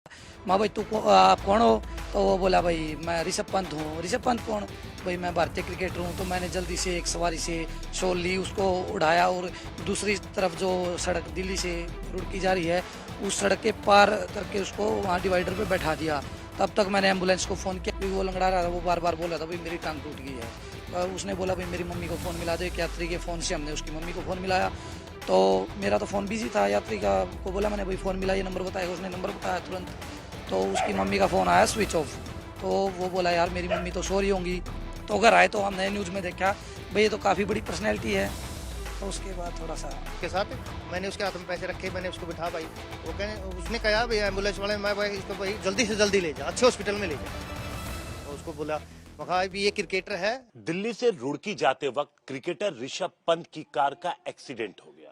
माँ भाई आप कौन हो? तो वो बोला भाई मैं ऋषभ पंत हूँ। ऋषभ पंत कौन? भाई मैं भारतीय क्रिकेटर हूँ। तो मैंने जल्दी से एक सवारी से शॉल ली, उसको उड़ाया और दूसरी तरफ जो सड़क दिल्ली से रुड़की जा रही है उस सड़क के पार करके उसको वहाँ डिवाइडर पे बैठा दिया। तब तक मैंने एम्बुलेंस को फ़ोन किया क्योंकि वो लंगड़ा रहा था, वो बार बार बोल रहा था भाई मेरी टांग टूट गई है। उसने बोला भाई मेरी मम्मी को फ़ोन मिला दो। एक यात्री के फ़ोन से हमने उसकी मम्मी को फ़ोन मिलाया, तो मेरा तो फ़ोन बिजी था। यात्री का को बोला मैंने भाई फ़ोन मिला, ये नंबर बताएगा। उसने नंबर बताया तुरंत, तो उसकी मम्मी का फ़ोन आया स्विच ऑफ। तो वो बोला यार मेरी मम्मी तो सो रही होंगी। तो अगर आए तो हमने न्यूज़ में देखा भाई ये तो काफ़ी बड़ी पर्सनैलिटी है। तो उसके बाद थोड़ा सा के साथ मैंने उसके हाथ में पैसे रखे, मैंने उसको बिठा भाई। वो कहने उसने कहा भाई एम्बुलेंस वाले मैं भाई इसको भाई जल्दी से जल्दी ले जा, अच्छे हॉस्पिटल में ले जा। तो उसको बोला मखा भी ये क्रिकेटर है। दिल्ली से रुड़की जाते वक्त क्रिकेटर ऋषभ पंत की कार का एक्सीडेंट हो गया।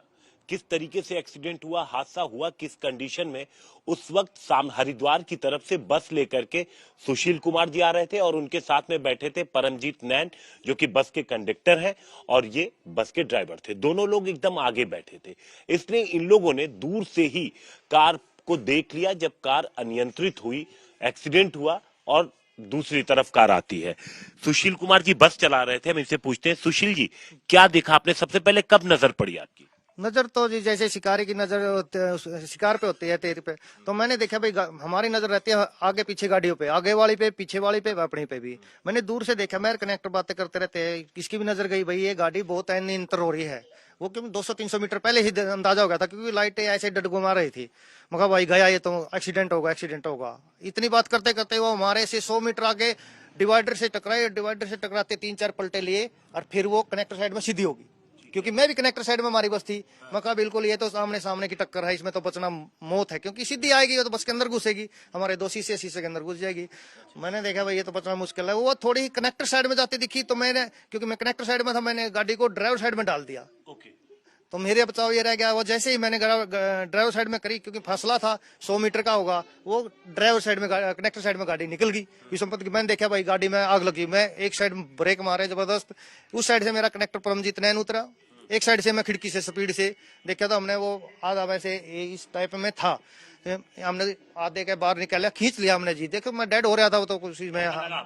किस तरीके से एक्सीडेंट हुआ, हादसा हुआ किस कंडीशन में, उस वक्त हरिद्वार की तरफ से बस लेकर के सुशील कुमार जी आ रहे थे और उनके साथ में बैठे थे परमजीत नैन जो कि बस के कंडक्टर हैं और ये बस के ड्राइवर थे। दोनों लोग एकदम आगे बैठे थे, इसलिए इन लोगों ने दूर से ही कार को देख लिया। जब कार अनियंत्रित हुई, एक्सीडेंट हुआ और दूसरी तरफ कार आती है। सुशील कुमार जी बस चला रहे थे, हम इनसे पूछते हैं सुशील जी क्या देखा आपने, सबसे पहले कब नजर पड़ी आपकी? नजर तो जी जैसे शिकारी की नजर शिकार पे होती है, तेरे पे। तो मैंने देखा भाई हमारी नजर रहती है आगे पीछे गाड़ियों पे, आगे वाली पे, पीछे वाली पे, अपनी पे भी। मैंने दूर से देखा, मेरे कनेक्टर बातें करते रहते हैं, किसकी भी नजर गई भाई ये गाड़ी बहुत अनियंत्रित हो रही है। वो क्यों 200-300 मीटर पहले ही अंदाजा हो गया था क्योंकि लाइटें ऐसे डडगुमा रही थी। मगर भाई गया ये तो एक्सीडेंट होगा, एक्सीडेंट होगा। इतनी बात करते करते वो हमारे से 100 मीटर आगे डिवाइडर से टकराए। डिवाइडर से टकराते 3-4 पलटे लिए और फिर वो कनेक्टर साइड में सीधी होगी, क्योंकि मैं भी कनेक्टर साइड में हमारी बस थी। मैं कहा बिल्कुल ये तो सामने सामने की टक्कर है, इसमें तो बचना मौत है, क्योंकि सीधी आएगी वो तो बस के अंदर घुसेगी, हमारे 2 शीशे के अंदर घुस जाएगी। मैंने देखा भाई ये तो बचना मुश्किल है। वो थोड़ी ही कनेक्टर साइड में जाती दिखी तो मैंने, क्योंकि मैं कनेक्टर साइड में था, मैंने गाड़ी को ड्राइवर साइड में डाल दिया। तो मेरे बचाव ये रह गया। वो जैसे ही मैंने ड्राइवर साइड में करी, क्योंकि फासला था 100 मीटर का होगा, वो ड्राइवर साइड में कनेक्टर साइड में गाड़ी निकल गई। इस संपत्ति की मैंने देखा भाई गाड़ी में आग लगी। मैं एक साइड ब्रेक मारे जबरदस्त, उस साइड से मेरा कनेक्टर परमजीत नैन उतरा, एक साइड से मैं खिड़की से स्पीड से देखा तो हमने वो आधा वैसे इस टाइप में था, हमने आधे के बाहर निकाला, खींच लिया हमने जी। देखो मैं डेड हो रहा था वो तो कुछ में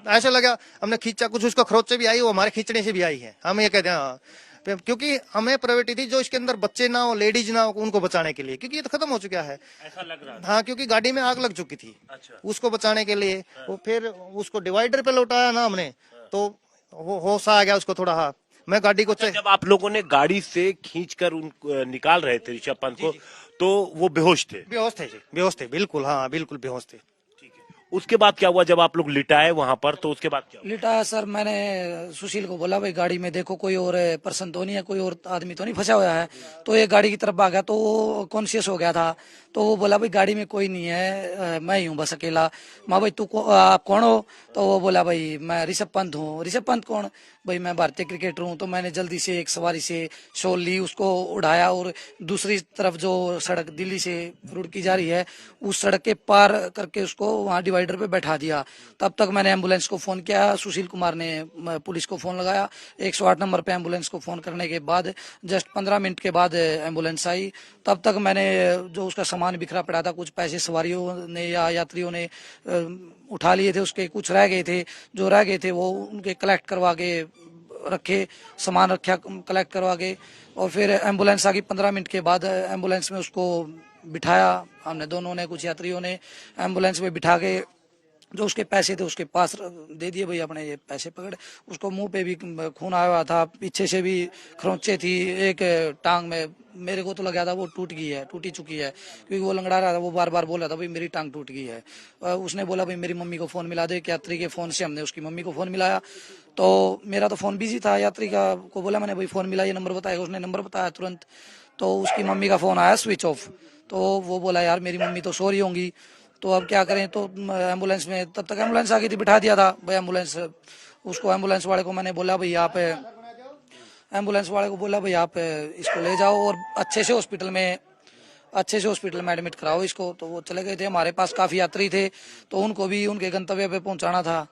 ऐसा लगा, हमने खींचा, कुछ उसको खरोच से भी आई, वो हमारे खींचने से भी आई है, हम ये कहते हैं। हाँ, क्योंकि हमें प्रायोरिटी थी जो इसके अंदर बच्चे ना हो, लेडीज ना हो, उनको बचाने के लिए, क्योंकि ये तो खत्म हो चुका है, ऐसा लग रहा था। हाँ, क्योंकि गाड़ी में आग लग चुकी थी। अच्छा। उसको बचाने के लिए वो फिर उसको डिवाइडर पे लौटाया ना हमने, तो होश आ गया उसको थोड़ा। हाँ, मैं गाड़ी को जब आप लोगों ने गाड़ी से खींचकर उन निकाल रहे थे ऋषभ पंत को, तो वो बेहोश थे? बेहोश थे जी, बेहोश थे बिल्कुल, हाँ बिल्कुल बेहोश थे। ठीक है, उसके बाद क्या हुआ जब आप लोग लिटाए वहां पर, तो उसके बाद क्या हुआ? लिटा सर, मैंने सुशील को बोला भाई गाड़ी में देखो कोई और पर्सन तो नहीं है, कोई और आदमी तो नहीं फंसा हुआ है। तो ये गाड़ी की तरफ भागा तो वो कॉन्शियस हो गया था। तो वो बोला भाई गाड़ी में कोई नहीं है, मैं ही हूँ बस अकेला। माँ भाई आप कौन हो? तो वो बोला भाई मैं ऋषभ पंत हूँ। ऋषभ पंत कौन? भाई मैं भारतीय क्रिकेटर हूँ। तो मैंने जल्दी से एक सवारी से शॉल ली, उसको उड़ाया और दूसरी तरफ जो सड़क दिल्ली से रुड़की जा रही है उस सड़क के पार करके उसको वहाँ डिवाइडर पे बैठा दिया। तब तक मैंने एम्बुलेंस को फ़ोन किया, सुशील कुमार ने पुलिस को फ़ोन लगाया। 108 नंबर पे एम्बुलेंस को फ़ोन करने के बाद जस्ट 15 मिनट के बाद एम्बुलेंस आई। तब तक मैंने जो उसका सामान बिखरा पड़ा था, कुछ पैसे सवारियों ने या यात्रियों ने उठा लिए थे, उसके कुछ रह गए थे, जो रह गए थे वो उनके कलेक्ट करवा के रखे, सामान रखा कलेक्ट करवा के। और फिर एम्बुलेंस आ गई 15 मिनट के बाद। एम्बुलेंस में उसको बिठाया हमने, दोनों ने, कुछ यात्रियों ने एम्बुलेंस में बिठा के जो उसके पैसे थे उसके पास दे दिए। भाई अपने ये पैसे पकड़। उसको मुंह पे भी खून आया हुआ था, पीछे से भी खरोंचे थी, एक टांग में मेरे को तो लगा था वो टूटी चुकी है, क्योंकि वो लंगड़ा रहा था, वो बार बार बोल रहा था भाई मेरी टांग टूट गई है। उसने बोला भाई मेरी मम्मी को फ़ोन मिला दो। एक यात्री के फ़ोन से हमने उसकी मम्मी को फ़ोन मिलाया, तो मेरा तो फ़ोन बिजी था। यात्री का को बोला मैंने भाई फ़ोन मिला, ये नंबर बताएगा। उसने नंबर बताया तुरंत, तो उसकी मम्मी का फ़ोन आया स्विच ऑफ। तो वो बोला यार मेरी मम्मी तो सो रही होंगी, तो अब क्या करें। तो एम्बुलेंस में, तब तक एम्बुलेंस आ गई थी, बिठा दिया था भाई एम्बुलेंस। उसको एम्बुलेंस वाले को मैंने बोला भाई आप, एम्बुलेंस वाले को बोला भाई आप इसको ले जाओ और अच्छे से हॉस्पिटल में एडमिट कराओ इसको। तो वो चले गए थे। हमारे पास काफ़ी यात्री थे, तो उनको भी उनके गंतव्य पे पहुंचाना था।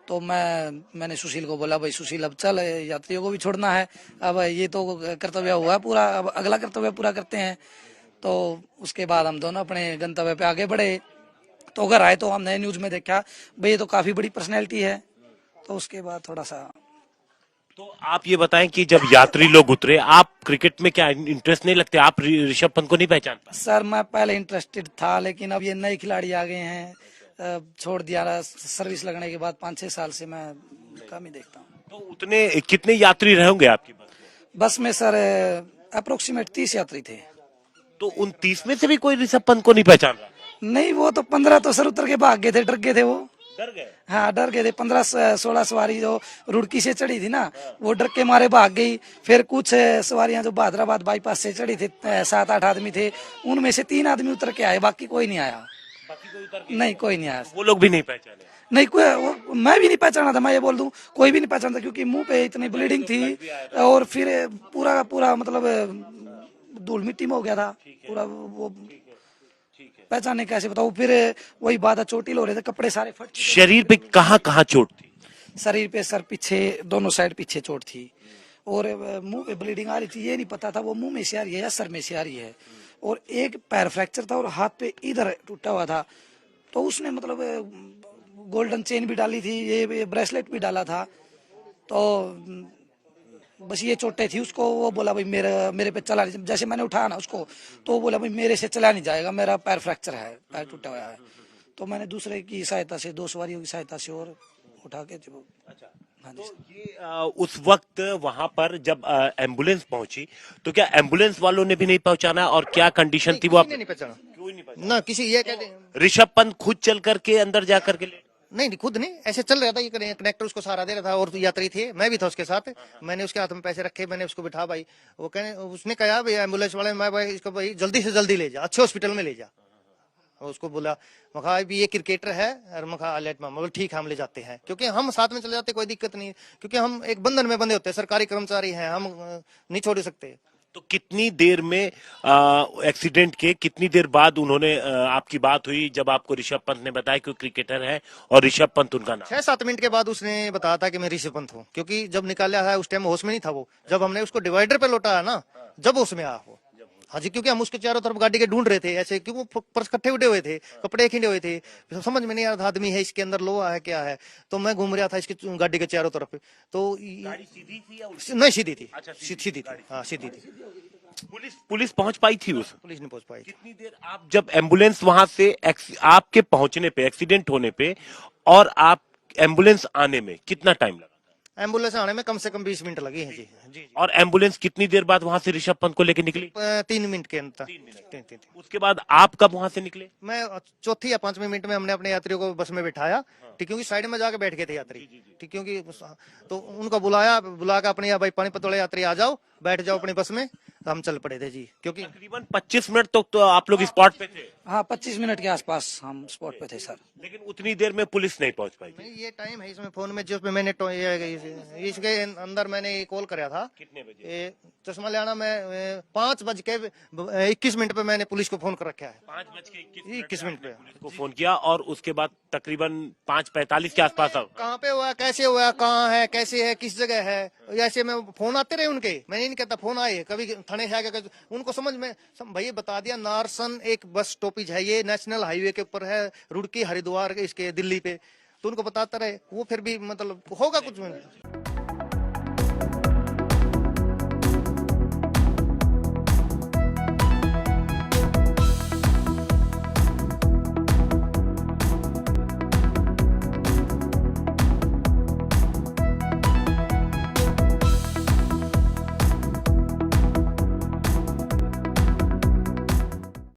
तो मैंने सुशील को बोला भाई सुशील अब चल, यात्रियों को भी छोड़ना है, अब ये तो कर्तव्य हुआ पूरा, अब अगला कर्तव्य पूरा करते हैं। तो उसके बाद हम दोनों अपने गंतव्य पे आगे बढ़े। तो घर आए तो हमने न्यूज में देखा भाई ये तो काफी बड़ी पर्सनैलिटी है, तो उसके बाद थोड़ा सा। तो आप ये बताएं कि जब यात्री लोग उतरे, आप क्रिकेट में क्या इंटरेस्ट नहीं लगते? आप ऋषभ पंत को नहीं पहचान पाए? सर मैं पहले इंटरेस्टेड था, लेकिन अब ये नए खिलाड़ी आ गए हैं, छोड़ दिया। सर्विस लगने के बाद 5-6 साल से मैं कम ही देखता हूँ। तो उतने कितने यात्री रहे होंगे आपकी बस में सर अप्रोक्सीमेट 30 यात्री थे। तो उन 30 में से भी कोई ऋषभ पंत को नहीं पहचान रहा? नहीं, वो तो 15 तो सर उतर के भाग गए थे, डर गए थे वो। डर गए? हाँ डर गए थे। 15-16 सवारी जो रुड़की से चढ़ी थी ना, वो डर के मारे भाग गई। फिर कुछ सवारियां जो बहादुराबाद बाईपास से चढ़ी थी, 7-8 आदमी थे, उनमें से 3 आदमी उतर के आए, बाकी कोई नहीं आया। बाकी कोई उतर के नहीं, कोई नहीं आया। वो लोग भी नहीं पहचाने? नहीं, कोई मैं भी नहीं पहचाना था, मैं ये बोल दूं, कोई भी नहीं पहचाना था, क्योंकि मुंह पे इतनी ब्लीडिंग थी और फिर पूरा का पूरा मतलब धूल मिट्टी में हो गया था पूरा। वो पहचाने कैसे बताऊं? फिर वही बात है, चोटिल हो रहे थे, कपड़े सारे फट। शरीर पे कहाँ कहाँ चोट थी? शरीर पे सर पीछे, दोनों साइड पीछे चोट थी, और मुंह पे ब्लीडिंग आ रही थी। ये नहीं पता था वो मुंह में से आ रही है या सर में से आ रही है। और एक पैर फ्रैक्चर था और हाथ पे इधर टूटा हुआ था। तो उसने मतलब गोल्डन चेन भी डाली थी, ये ब्रेसलेट भी डाला था। तो बस ये चोटें थी उसको। वो बोला भाई मेरे पे चला नहीं, जैसे मैंने उठाया ना उसको, तो वो बोला भाई मेरे से चला नहीं जाएगा, मेरा पैर फ्रैक्चर है, पैर टूटा हुआ है। तो मैंने दूसरे की सहायता से, 2 सवारियों की सहायता से और उठा के जो। अच्छा, हाँ जी। तो ये उस वक्त वहां पर जब एम्बुलेंस पहुंची, तो क्या एम्बुलेंस वालों ने भी नहीं पहुंचाना? और क्या कंडीशन थी वो आप? नहीं पहचाना क्यों नहीं पहुंचा? ना किसी, ये कहते हैं ऋषभ पंत खुद चल करके अंदर जा करके ले? नहीं, खुद नहीं, ऐसे चल रहा था, ये कनेक्टर उसको सहारा दे रहा था और यात्री थे, मैं भी था उसके साथ। मैंने उसके हाथ में पैसे रखे, मैंने उसको बिठा भाई। वो कहने, उसने कहा भाई एम्बुलेंस वाले, मैं भाई इसको भाई जल्दी से जल्दी ले जा, अच्छे हॉस्पिटल में ले जा। और उसको बोला, मखा भी ये क्रिकेटर है, और मखा लेट मामा ठीक है हम ले जाते हैं, क्योंकि हम साथ में चले जाते, कोई दिक्कत नहीं, क्योंकि हम एक बंधन में बंधे होते हैं, सरकारी कर्मचारी हैं, हम नहीं छोड़ सकते। तो कितनी देर में एक्सीडेंट के कितनी देर बाद उन्होंने आपकी बात हुई, जब आपको ऋषभ पंत ने बताया कि वो क्रिकेटर है और ऋषभ पंत उनका नाम? 6-7 मिनट के बाद उसने बताया था कि मैं ऋषभ पंत हूँ, क्योंकि जब निकाला है उस टाइम होश में नहीं था वो। जब हमने उसको डिवाइडर पे लौटाया ना, जब होश में आया वो। हाँ जी, क्योंकि हम उसके चारों तरफ गाड़ी के ढूंढ रहे थे ऐसे, क्योंकि वो पर्स इकट्ठे उड़े हुए थे, कपड़े खिंडे हुए थे, समझ में नहीं आ रहा था आदमी है इसके अंदर, लोहा है क्या है। तो मैं घूम रहा था इसकी गाड़ी के चारों तरफ। तो गाड़ी सीधी थी या नहीं, सीधी थी। अच्छा, सीधी थी, हाँ सीधी थी। पुलिस पहुंच पाई थी उस? पुलिस नहीं पहुंच पाई। कितनी देर? आप जब एम्बुलेंस वहां से आपके पहुंचने पे, एक्सीडेंट होने पे, और आप एम्बुलेंस आने में कितना टाइम लगा? एम्बुलेंस आने में कम से कम 20 मिनट लगे हैं जी। जी। और एम्बुलेंस कितनी देर बाद वहां से ऋषभ पंत को लेकर निकली? 3 मिनट के अंदर। 3 उसके बाद आप कब वहां से निकले? मैं चौथी या 5वें मिनट में हमने अपने यात्रियों को बस में बिठाया, ठीक, क्योंकि साइड में जाके बैठ गए थे यात्री, ठीक, क्योंकि तो उनको बुला के अपने भाई पानीपत वाले यात्री आ जाओ, बैठ जाओ अपनी बस में। तो हम चल पड़े थे जी, क्योंकि तकरीबन 25 मिनट तक तो आप लोग स्पॉट पे थे? हाँ 25 मिनट के आसपास हम स्पॉट पे थे सर। लेकिन उतनी देर में पुलिस नहीं पहुंच पाई? नहीं, ये टाइम है इसमें फोन में जो मैंने इसके अंदर मैंने कॉल कराया था। कितने बजे? चश्मा लेना में 5:21 पे मैंने पुलिस को फोन कर रखा है। 5:21 पे पुलिस को फोन किया, और उसके बाद तकरीबन 5:45 के आसपास आप? कहाँ पे हुआ, कैसे हुआ, कहाँ है, कैसे है, किस जगह है, ऐसे में फोन आते रहे उनके। मैंने नहीं कहता फोन आए, कभी थाने से आके उनको समझ में भैया बता दिया, नारसन एक बस स्टॉपेज है, ये नेशनल हाईवे के ऊपर है, रुड़की हरिद्वार इसके दिल्ली पे। तो उनको बताता रहे, वो फिर भी मतलब होगा कुछ में।